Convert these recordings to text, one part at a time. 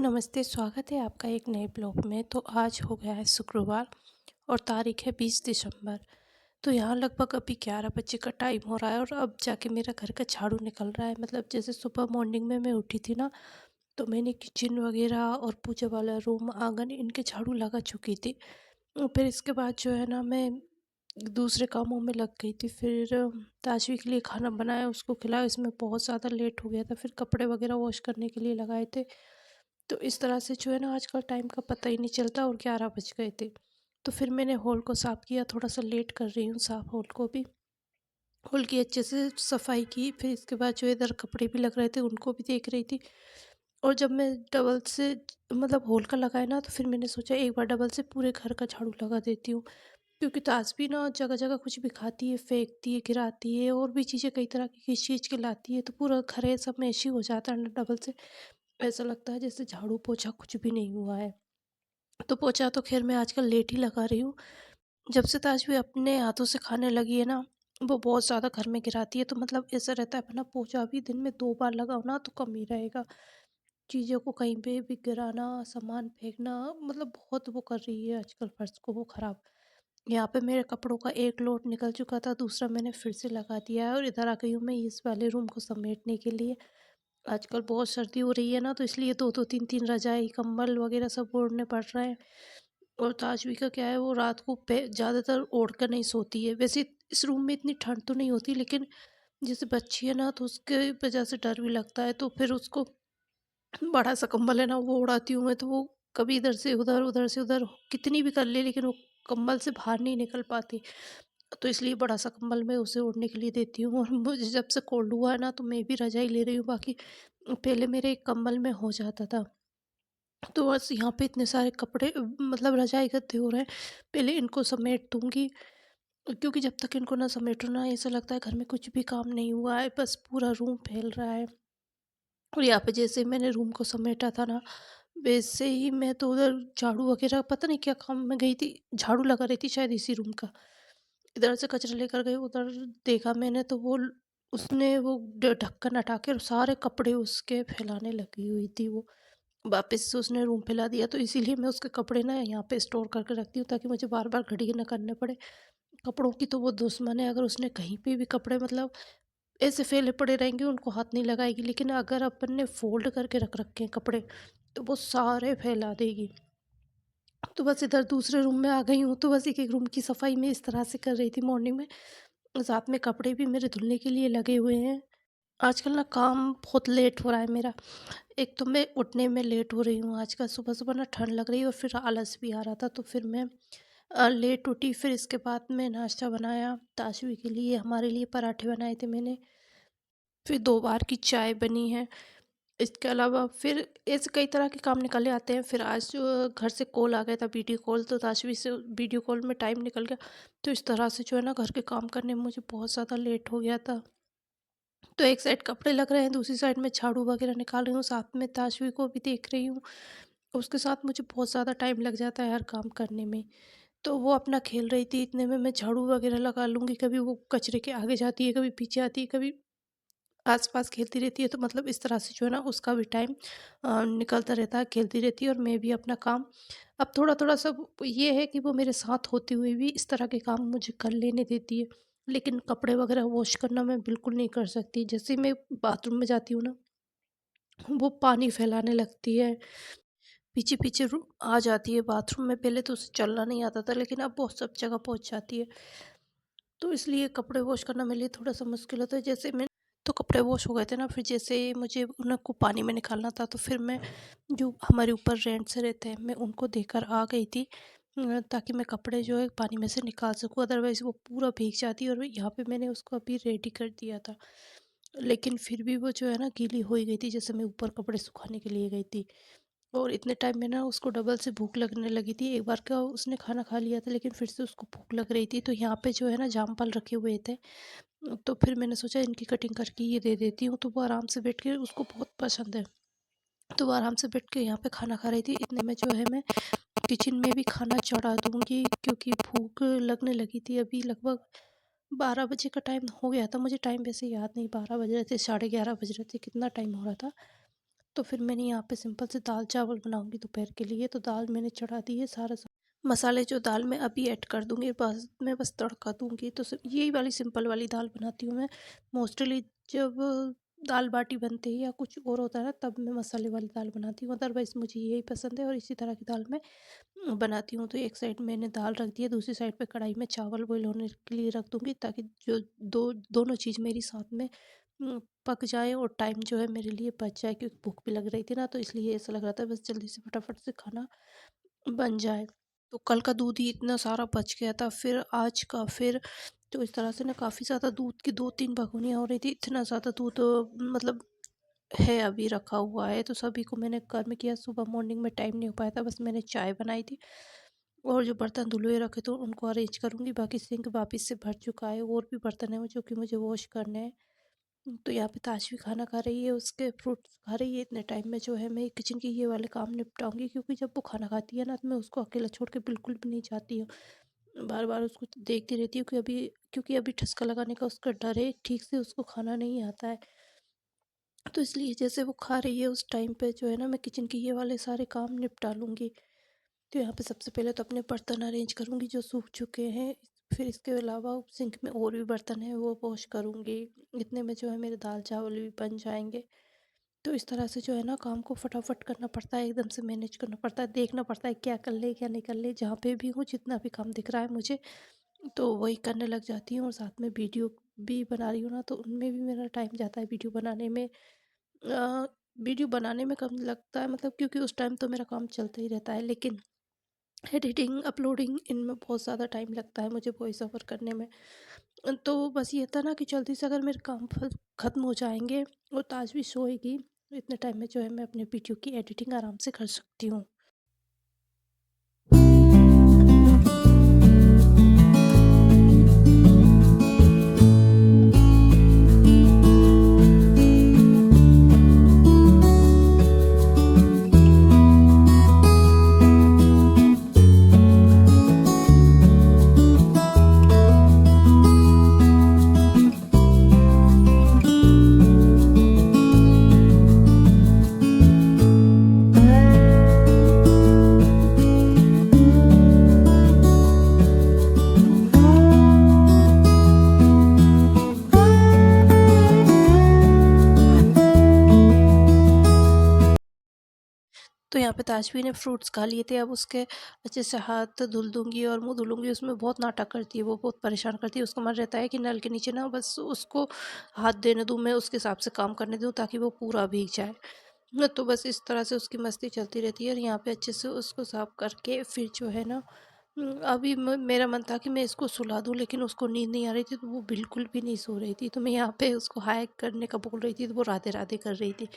नमस्ते, स्वागत है आपका एक नए ब्लॉग में। तो आज हो गया है शुक्रवार और तारीख है 20 दिसंबर। तो यहाँ लगभग अभी 11 बजे का टाइम हो रहा है और अब जाके मेरा घर का झाड़ू निकल रहा है। मतलब जैसे सुबह मॉर्निंग में मैं उठी थी ना, तो मैंने किचन वगैरह और पूजा वाला रूम, आंगन इनके झाड़ू लगा चुकी थी। फिर इसके बाद जो है ना, मैं दूसरे कामों में लग गई थी। फिर ताजवी के लिए खाना बनाया, उसको खिलाया, इसमें बहुत ज़्यादा लेट हो गया था। फिर कपड़े वगैरह वॉश करने के लिए लगाए थे। तो इस तरह से जो है ना, आजकल टाइम का पता ही नहीं चलता और 11 बज गए थे। तो फिर मैंने हॉल को साफ़ किया, थोड़ा सा लेट कर रही हूँ साफ़ हॉल को भी। हॉल की अच्छे से सफाई की, फिर इसके बाद जो इधर कपड़े भी लग रहे थे उनको भी देख रही थी। और जब मैं डबल से मतलब हॉल का लगाया ना, तो फिर मैंने सोचा एक बार डबल से पूरे घर का झाड़ू लगा देती हूँ। क्योंकि ताज भी ना जगह जगह कुछ भी खाती है, फेंकती है, गिराती है और भी चीज़ें कई तरह की खींच खींच के लाती है, तो पूरा घर है सब में ऐसे ही हो जाता है ना डबल से। ऐसा लगता है जैसे झाड़ू पोछा कुछ भी नहीं हुआ है। तो पोछा तो खैर मैं आजकल लेट ही लगा रही हूँ। जब से ताजवी अपने हाथों से खाने लगी है ना, वो बहुत ज़्यादा घर में गिराती है। तो मतलब ऐसा रहता है, अपना पोछा भी दिन में 2 बार लगाओ ना तो कम ही रहेगा। चीज़ों को कहीं पे भी गिराना, सामान फेंकना, मतलब बहुत वो कर रही है आजकल फर्श को वो ख़राब। यहाँ पे मेरे कपड़ों का एक लोड निकल चुका था, दूसरा मैंने फिर से लगा दिया है और इधर आ गई हूँ मैं इस वाले रूम को समेटने के लिए। आजकल बहुत सर्दी हो रही है ना, तो इसलिए 2-2 3-3 रज़ाई, कंबल वगैरह सब ओढ़ने पड़ रहे हैं। और ताजवी का क्या है, वो रात को पे ज़्यादातर ओढ़ कर नहीं सोती है। वैसे इस रूम में इतनी ठंड तो नहीं होती, लेकिन जैसे बच्ची है ना, तो उसके वजह से डर भी लगता है। तो फिर उसको बड़ा सा कंबल है ना, वो उड़ाती हूँ मैं, तो वो कभी इधर से उधर, उधर से उधर कितनी भी कर ले, लेकिन वो कंबल से बाहर नहीं निकल पाती। तो इसलिए बड़ा सा कंबल मैं उसे ओढ़ने के लिए देती हूँ। और मुझे जब से कोल्ड हुआ है ना, तो मैं भी रज़ाई ले रही हूँ। बाकी पहले मेरे एक कंबल में हो जाता था। तो बस यहाँ पे इतने सारे कपड़े मतलब रज़ाई गद्दे हो रहे हैं, पहले इनको समेट दूँगी। क्योंकि जब तक इनको ना समेटो ना, ऐसा लगता है घर में कुछ भी काम नहीं हुआ है, बस पूरा रूम फैल रहा है। और यहाँ पे जैसे मैंने रूम को समेटा था ना, वैसे ही मैं तो उधर झाड़ू वगैरह पता नहीं क्या काम में गई थी, झाड़ू लगा रही थी शायद इसी रूम का। इधर से कचरा लेकर गई, उधर देखा मैंने तो वो उसने वो ढक्कन हटा के और सारे कपड़े उसके फैलाने लगी हुई थी वो। वापस से उसने रूम फैला दिया, तो इसीलिए मैं उसके कपड़े ना यहाँ पे स्टोर करके रखती हूँ, ताकि मुझे बार बार घड़ी ना करने पड़े। कपड़ों की तो वो दुश्मन है, अगर उसने कहीं पे भी कपड़े मतलब ऐसे फैले पड़े रहेंगे उनको हाथ नहीं लगाएगी, लेकिन अगर अपन ने फोल्ड करके रख रखे हैं कपड़े, तो वो सारे फैला देगी। तो बस इधर दूसरे रूम में आ गई हूँ, तो बस एक एक रूम की सफाई मैं इस तरह से कर रही थी मॉर्निंग में। साथ में कपड़े भी मेरे धुलने के लिए लगे हुए हैं। आजकल ना काम बहुत लेट हो रहा है मेरा। एक तो मैं उठने में लेट हो रही हूँ आजकल, सुबह सुबह ना ठंड लग रही है और फिर आलस भी आ रहा था, तो फिर मैं लेट उठी। फिर इसके बाद मैं नाश्ता बनाया ताशवी के लिए, हमारे लिए पराठे बनाए थे मैंने। फिर 2 बार की चाय बनी है। इसके अलावा फिर ऐसे कई तरह के काम निकले आते हैं। फिर आज जो घर से कॉल आ गया था, वीडियो कॉल, तो ताशवी से वीडियो कॉल में टाइम निकल गया। तो इस तरह से जो है ना, घर के काम करने में मुझे बहुत ज़्यादा लेट हो गया था। तो एक साइड कपड़े लग रहे हैं, दूसरी साइड में झाड़ू वगैरह निकाल रही हूँ, साथ में ताशवी को भी देख रही हूँ। उसके साथ मुझे बहुत ज़्यादा टाइम लग जाता है हर काम करने में। तो वो अपना खेल रही थी, इतने में मैं झाड़ू वगैरह लगा लूँगी। कभी वो कचरे के आगे जाती है, कभी पीछे आती है, कभी आस-पास खेलती रहती है। तो मतलब इस तरह से जो है ना, उसका भी टाइम निकलता रहता है, खेलती रहती है और मैं भी अपना काम। अब थोड़ा-थोड़ा सब ये है कि वो मेरे साथ होते हुए भी इस तरह के काम मुझे कर लेने देती है। लेकिन कपड़े वगैरह वॉश करना मैं बिल्कुल नहीं कर सकती। जैसे ही मैं बाथरूम में जाती हूँ ना, वो पानी फैलाने लगती है, पीछे-पीछे आ जाती है बाथरूम में। पहले तो उसे चलना नहीं आता था, लेकिन अब वो सब जगह पहुँच जाती है। तो इसलिए कपड़े वॉश करना मेरे लिए थोड़ा-सा मुश्किल होता है। जैसे मैं तो कपड़े वॉश हो गए थे ना, फिर जैसे मुझे उनको पानी में निकालना था, तो फिर मैं जो हमारे ऊपर रेंट से रहते हैं, मैं उनको देकर आ गई थी, ताकि मैं कपड़े जो है पानी में से निकाल सकूँ, अदरवाइज़ वो पूरा भीग जाती। और यहाँ पे मैंने उसको अभी रेडी कर दिया था, लेकिन फिर भी वो जो है ना, गीली हो ही गई थी, जैसे मैं ऊपर कपड़े सुखाने के लिए गई थी। और इतने टाइम में ना उसको डबल से भूख लगने लगी थी। एक बार का उसने खाना खा लिया था, लेकिन फिर से उसको भूख लग रही थी। तो यहाँ पे जो है ना, जामफल रखे हुए थे, तो फिर मैंने सोचा इनकी कटिंग करके ये दे देती हूँ, तो वो आराम से बैठ के, उसको बहुत पसंद है। तो वो आराम से बैठ के यहाँ पे खाना खा रही थी। इतने में जो है, मैं किचन में भी खाना चढ़ा दूँगी, क्योंकि भूख लगने लगी थी। अभी लगभग 12 बजे का टाइम हो गया था। मुझे टाइम वैसे याद नहीं, 12 बज रहे थे, साढ़े 11 बज रहे थे, कितना टाइम हो रहा था। तो फिर मैंने यहाँ पे सिंपल से दाल चावल बनाऊँगी दोपहर के लिए, तो दाल मैंने चढ़ा दी है। सारा मसाले जो दाल में अभी ऐड कर दूँगी, बस मैं बस तड़का दूँगी। तो यही वाली सिंपल वाली दाल बनाती हूँ मैं। मोस्टली जब दाल बाटी बनती है या कुछ और होता है ना, तब मैं मसाले वाली दाल बनाती हूँ। अदरवाइज़ मुझे यही पसंद है और इसी तरह की दाल मैं बनाती हूँ। तो एक साइड मैंने दाल रख दी है, दूसरी साइड पे कढ़ाई में चावल बॉईल होने के लिए रख दूँगी, ताकि जो दोनों चीज़ मेरी साथ में पक जाए और टाइम जो है मेरे लिए बच जाए, क्योंकि भूख भी लग रही थी ना, तो इसलिए ऐसा लग रहा था बस जल्दी से फटाफट से खाना बन जाए। तो कल का दूध ही इतना सारा बच गया था, फिर आज का फिर तो इस तरह से ना काफ़ी ज़्यादा दूध की 2-3 भगोनियाँ हो रही थी। इतना ज़्यादा दूध मतलब है अभी रखा हुआ है, तो सभी को मैंने गर्म किया। सुबह मॉर्निंग में टाइम नहीं हो पाया था, बस मैंने चाय बनाई थी और जो बर्तन धुले हुए रखे तो उनको अरेंज करूँगी। बाकी सिंक वापस से भर चुका है, और भी बर्तन हैं वो जो कि मुझे वॉश करने हैं। तो यहाँ पे ताश भी खाना खा रही है, उसके फ्रूट्स खा रही है। इतने टाइम में जो है मैं किचन के ये वाले काम निपटाऊंगी, क्योंकि जब वो खाना खाती है ना, तो मैं उसको अकेला छोड़ के बिल्कुल भी नहीं चाहती हूँ। बार बार उसको देखती रहती हूँ कि क्योंकि अभी ठसका लगाने का उसका डर है, ठीक से उसको खाना नहीं आता है। तो इसलिए जैसे वो खा रही है उस टाइम पे जो है ना, मैं किचन के ये वाले सारे काम निपटा लूँगी। तो यहाँ पे सबसे पहले तो अपने बर्तन अरेंज करूँगी जो सूख चुके हैं। फिर इसके अलावा सिंक में और भी बर्तन हैं, वो वॉश करूँगी। इतने में जो है मेरे दाल चावल भी बन जाएंगे। तो इस तरह से जो है ना, काम को फटाफट करना पड़ता है, एकदम से मैनेज करना पड़ता है, देखना पड़ता है क्या कर ले क्या नहीं कर ले। जहाँ पे भी हूँ, जितना भी काम दिख रहा है मुझे, तो वही करने लग जाती हूँ। और साथ में वीडियो भी बना रही हूँ ना, तो उनमें भी मेरा टाइम जाता है वीडियो बनाने में। अ, वीडियो बनाने में कम लगता है, मतलब क्योंकि उस टाइम तो मेरा काम चलता ही रहता है, लेकिन एडिटिंग अपलोडिंग इनमें बहुत ज़्यादा टाइम लगता है मुझे वॉइस ओवर करने में। तो बस ये था ना कि जल्दी से अगर मेरे काम ख़त्म हो जाएंगे और ताज भी सोएगी, इतने टाइम में जो है मैं अपने वीडियो की एडिटिंग आराम से कर सकती हूँ। तो यहाँ पे ताजवी ने फ्रूट्स खा लिए थे, अब उसके अच्छे से हाथ धुल दूँगी और मुँह धुलूँगी। उसमें बहुत नाटक करती है, वो बहुत परेशान करती है। उसका मन रहता है कि नल के नीचे ना बस उसको हाथ देने दूँ, मैं उसके हिसाब से काम करने दूँ, ताकि वो पूरा भीग जाए। तो बस इस तरह से उसकी मस्ती चलती रहती है। और यहाँ पे अच्छे से उसको साफ करके फिर जो है ना, अभी मेरा मन था कि मैं इसको सुला दूँ, लेकिन उसको नींद नहीं आ रही थी, तो वो बिल्कुल भी नहीं सो रही थी। तो मैं यहाँ पे उसको हाय करने का बोल रही थी, तो वो राधे राधे कर रही थी।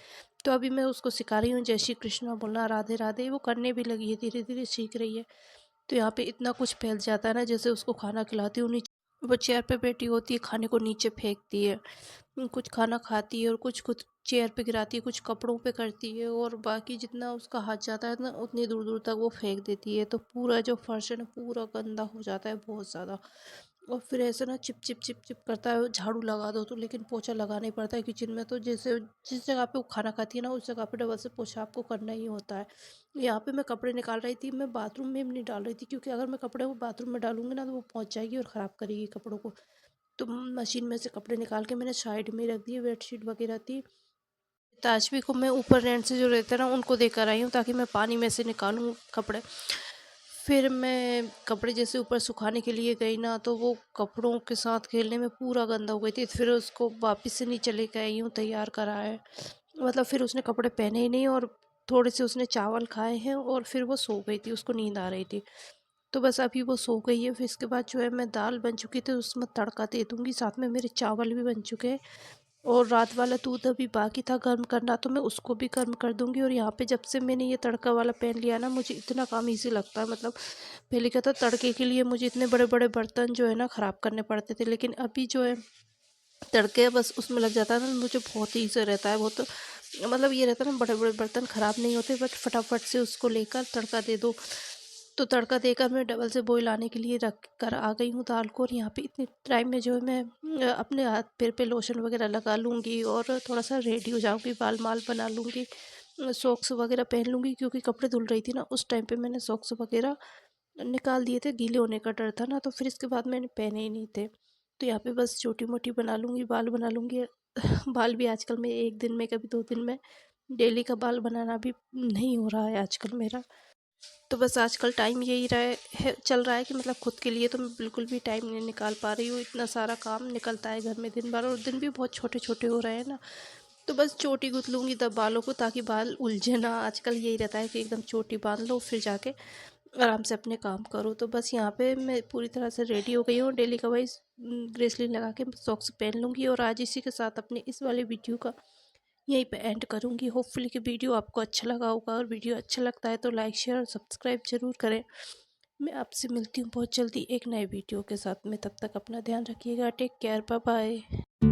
तो अभी मैं उसको सिखा रही हूँ जय श्री कृष्णा बोलना, राधे राधे। वो करने भी लगी है, धीरे धीरे सीख रही है। तो यहाँ पे इतना कुछ फैल जाता है ना, जैसे उसको खाना खिलाती हूँ, नीचे वो चेयर पे बैठी होती है, खाने को नीचे फेंकती है। कुछ खाना खाती है और कुछ कुछ चेयर पे गिराती है, कुछ कपड़ों पे करती है, और बाकी जितना उसका हाथ जाता है ना, उतनी दूर दूर तक वो फेंक देती है। तो पूरा जो फर्श है ना, पूरा गंदा हो जाता है बहुत ज़्यादा। और फिर ऐसे ना चिप चिप चिप चिप करता है। झाड़ू लगा दो तो, लेकिन पोछा लगाना ही पड़ता है किचन में। तो जैसे जिस जगह पे वो खाना खाती है ना, उस जगह पे डबल से पोछा आपको करना ही होता है। यहाँ पे मैं कपड़े निकाल रही थी, मैं बाथरूम में भी नहीं डाल रही थी, क्योंकि अगर मैं कपड़े वो बाथरूम में डालूंगी ना, तो वो पहुँच जाएगी और ख़राब करेगी कपड़ों को। तो मशीन में से कपड़े निकाल के मैंने साइड में रख दिए, बेडशीट वगैरह थी। ताजवी को मैं ऊपर रेंट से जो रहते हैं ना, उनको देकर आई हूँ, ताकि मैं पानी में से निकालूँ कपड़े। फिर मैं कपड़े जैसे ऊपर सुखाने के लिए गई ना, तो वो कपड़ों के साथ खेलने में पूरा गंदा हो गई थी। फिर उसको वापस से नीचे लेके आई हूँ, तैयार करा है। मतलब फिर उसने कपड़े पहने ही नहीं, और थोड़े से उसने चावल खाए हैं, और फिर वो सो गई थी, उसको नींद आ रही थी। तो बस अभी वो सो गई है। फिर इसके बाद जो है, मैं दाल बन चुकी थी, उसमें तड़का दे दूँगी। साथ में मेरे चावल भी बन चुके हैं, और रात वाला दूध अभी बाकी था गर्म करना, तो मैं उसको भी गर्म कर दूँगी। और यहाँ पे जब से मैंने ये तड़का वाला पैन लिया ना, मुझे इतना काम ईज़ी लगता है। मतलब पहले क्या था, तड़के के लिए मुझे इतने बड़े बड़े बर्तन जो है ना ख़राब करने पड़ते थे, लेकिन अभी जो है तड़के बस उसमें लग जाता है ना, मुझे बहुत ही ईज़ी रहता है। बहुत मतलब ये रहता है ना, बड़े बड़े बर्तन ख़राब नहीं होते, बट फटाफट से उसको लेकर तड़का दे दो। तो तड़का देकर मैं डबल से बॉईल आने के लिए रख कर आ गई हूँ दाल को। और यहाँ पे इतने टाइम में जो है मैं अपने हाथ पैर पे लोशन वगैरह लगा लूँगी, और थोड़ा सा रेडी हो जाऊँगी, बाल माल बना लूँगी। सॉक्स वगैरह पहन लूँगी, क्योंकि कपड़े धुल रही थी ना उस टाइम पे मैंने सॉक्स वगैरह निकाल दिए थे, गीले होने का डर था ना, तो फिर इसके बाद मैंने पहने ही नहीं थे। तो यहाँ पे बस छोटी-मोटी बना लूँगी, बाल बना लूँगी। बाल भी आजकल मैं 1 दिन में, कभी 2 दिन में, डेली का बाल बनाना भी नहीं हो रहा है आजकल मेरा। तो बस आजकल टाइम यही चल रहा है कि मतलब खुद के लिए तो मैं बिल्कुल भी टाइम नहीं निकाल पा रही हूँ। इतना सारा काम निकलता है घर में दिन भर, और दिन भी बहुत छोटे-छोटे हो रहे हैं ना। तो बस चोटी गूँथ लूँगी तब बालों को, ताकि बाल उलझे ना। आजकल यही रहता है कि एकदम चोटी बाँध लो, फिर जाके आराम से अपने काम करो। तो बस यहाँ पे मैं पूरी तरह से रेडी हो गई हूँ। डेली का वही ब्रेसलेट लगा के सॉक्स पहन लूँगी, और आज इसी के साथ अपने इस वाले वीडियो का यहीं पे एंड करूँगी। होपफुली कि वीडियो आपको अच्छा लगा होगा, और वीडियो अच्छा लगता है तो लाइक शेयर और सब्सक्राइब ज़रूर करें। मैं आपसे मिलती हूँ बहुत जल्दी एक नए वीडियो के साथ में। तब तक अपना ध्यान रखिएगा। Take care, bye bye.